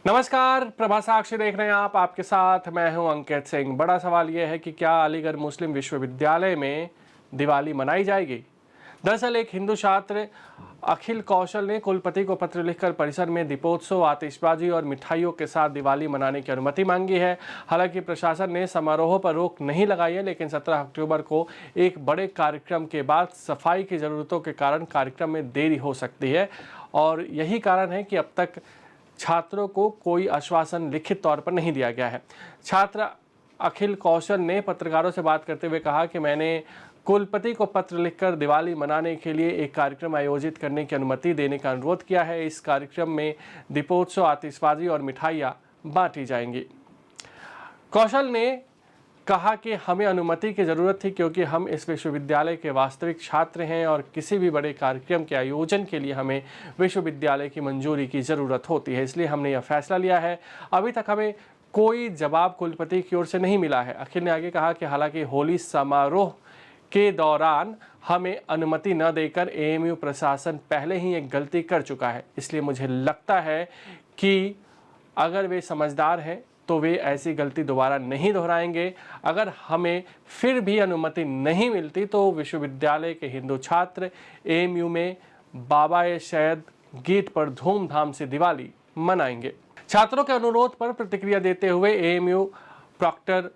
नमस्कार, प्रभा साक्षी देख रहे हैं आप। आपके साथ मैं हूं अंकित सिंह। बड़ा सवाल यह है कि क्या अलीगढ़ मुस्लिम विश्वविद्यालय में दिवाली मनाई जाएगी। दरअसल एक हिंदू छात्र अखिल कौशल ने कुलपति को पत्र लिखकर परिसर में दीपोत्सव, आतिशबाजी और मिठाइयों के साथ दिवाली मनाने की अनुमति मांगी है। हालांकि प्रशासन ने समारोह पर रोक नहीं लगाई है, लेकिन 17 अक्टूबर को एक बड़े कार्यक्रम के बाद सफाई की ज़रूरतों के कारण कार्यक्रम में देरी हो सकती है और यही कारण है कि अब तक छात्रों को कोई आश्वासन लिखित तौर पर नहीं दिया गया है। छात्र अखिल कौशल ने पत्रकारों से बात करते हुए कहा कि मैंने कुलपति को पत्र लिखकर दिवाली मनाने के लिए एक कार्यक्रम आयोजित करने की अनुमति देने का अनुरोध किया है। इस कार्यक्रम में दीपोत्सव, आतिशबाजी और मिठाइयाँ बांटी जाएंगी। कौशल ने कहा कि हमें अनुमति की ज़रूरत थी क्योंकि हम इस विश्वविद्यालय के वास्तविक छात्र हैं और किसी भी बड़े कार्यक्रम के आयोजन के लिए हमें विश्वविद्यालय की मंजूरी की ज़रूरत होती है, इसलिए हमने यह फैसला लिया है। अभी तक हमें कोई जवाब कुलपति की ओर से नहीं मिला है। अखिल ने आगे कहा कि हालांकि होली समारोह के दौरान हमें अनुमति न देकर एएमयू प्रशासन पहले ही एक गलती कर चुका है, इसलिए मुझे लगता है कि अगर वे समझदार हैं तो वे ऐसी गलती दोबारा नहीं दोहराएंगे। अगर हमें फिर भी अनुमति नहीं मिलती तो विश्वविद्यालय के हिंदू छात्र एएमयू में बाबा-ए-शहद गेट पर धूमधाम से दिवाली मनाएंगे। छात्रों के अनुरोध पर प्रतिक्रिया देते हुए AMU proctor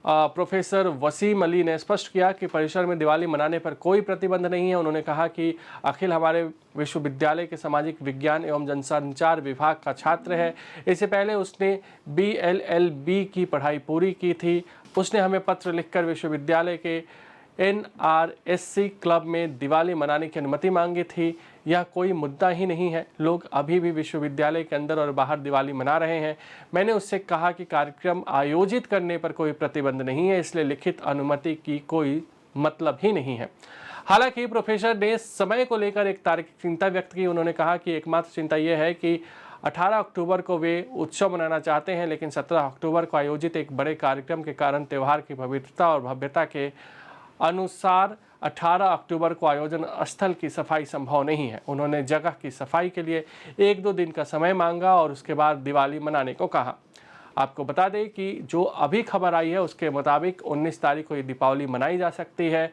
professor Wasim Ali ने स्पष्ट किया कि परिसर में दिवाली मनाने पर कोई प्रतिबंध नहीं है। उन्होंने कहा कि अखिल हमारे विश्वविद्यालय के सामाजिक विज्ञान एवं जनसंचार विभाग का छात्र है। इससे पहले उसने BLLB की पढ़ाई पूरी की थी। उसने हमें पत्र लिखकर विश्वविद्यालय के NRSC क्लब में दिवाली मनाने की अनुमति मांगी थी। यह कोई मुद्दा ही नहीं है। लोग अभी भी विश्वविद्यालय के अंदर और बाहर दिवाली मना रहे हैं। मैंने उससे कहा कि कार्यक्रम आयोजित करने पर कोई प्रतिबंध नहीं है, इसलिए लिखित अनुमति की कोई मतलब ही नहीं है। हालांकि प्रोफेसर ने समय को लेकर एक तार्किक चिंता व्यक्त की। उन्होंने कहा कि एकमात्र चिंता यह है कि 18 अक्टूबर को वे उत्सव मनाना चाहते हैं, लेकिन 17 अक्टूबर को आयोजित एक बड़े कार्यक्रम के कारण त्यौहार की पवित्रता और भव्यता के अनुसार 18 अक्टूबर को आयोजन स्थल की सफाई संभव नहीं है। उन्होंने जगह की सफाई के लिए 1-2 दिन का समय मांगा और उसके बाद दिवाली मनाने को कहा। आपको बता दें कि जो अभी खबर आई है उसके मुताबिक 19 तारीख को ये दीपावली मनाई जा सकती है।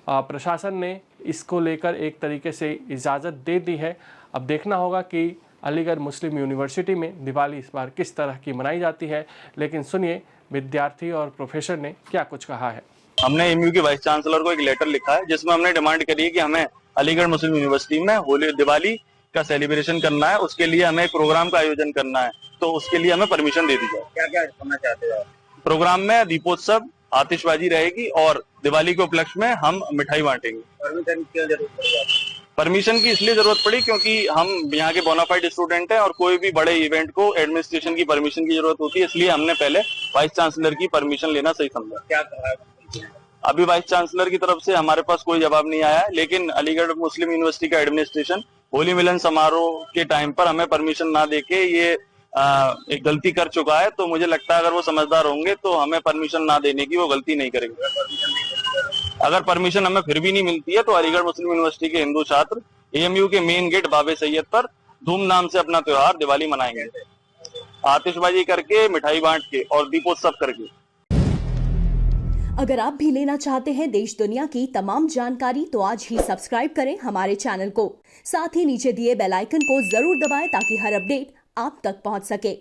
प्रशासन ने इसको लेकर एक तरीके से इजाज़त दे दी है। अब देखना होगा कि अलीगढ़ मुस्लिम यूनिवर्सिटी में दिवाली इस बार किस तरह की मनाई जाती है। लेकिन सुनिए विद्यार्थी और प्रोफेसर ने क्या कुछ कहा है। हमने एमयू के वाइस चांसलर को एक लेटर लिखा है जिसमें हमने डिमांड करी है कि हमें अलीगढ़ मुस्लिम यूनिवर्सिटी में होली दिवाली का सेलिब्रेशन करना है, उसके लिए हमें एक प्रोग्राम का आयोजन करना है, तो उसके लिए हमें परमिशन दे दी जाए। क्या क्या करना चाहते हो? प्रोग्राम में दीपोत्सव, आतिशबाजी रहेगी और दिवाली के उपलक्ष्य में हम मिठाई बांटेंगे। परमिशन की जरूरत पड़ी? परमिशन की इसलिए जरूरत पड़ी क्योंकि हम यहाँ के बोनाफाइड स्टूडेंट हैं और कोई भी बड़े इवेंट को एडमिनिस्ट्रेशन की परमिशन की जरूरत होती है, इसलिए हमने पहले वाइस चांसलर की परमिशन लेना सही समझा। क्या कहा? अभी वाइस चांसलर की तरफ से हमारे पास कोई जवाब नहीं आया है, लेकिन अलीगढ़ मुस्लिम यूनिवर्सिटी का एडमिनिस्ट्रेशन होली मिलन समारोह के टाइम पर हमें परमिशन ना देके ये एक गलती कर चुका है। तो मुझे लगता है अगर वो समझदार होंगे तो हमें परमिशन ना देने की वो गलती नहीं करेंगे। अगर परमिशन हमें फिर भी नहीं मिलती है तो अलीगढ़ मुस्लिम यूनिवर्सिटी के हिंदू छात्र एएमयू के मेन गेट बाबा-ए-सैयद पर धूमधाम से अपना त्योहार दिवाली मनाएंगे, आतिशबाजी करके, मिठाई बांट के और दीपोत्सव करके। अगर आप भी लेना चाहते हैं देश दुनिया की तमाम जानकारी तो आज ही सब्सक्राइब करें हमारे चैनल को। साथ ही नीचे दिए बेल आइकन को जरूर दबाएं ताकि हर अपडेट आप तक पहुंच सके।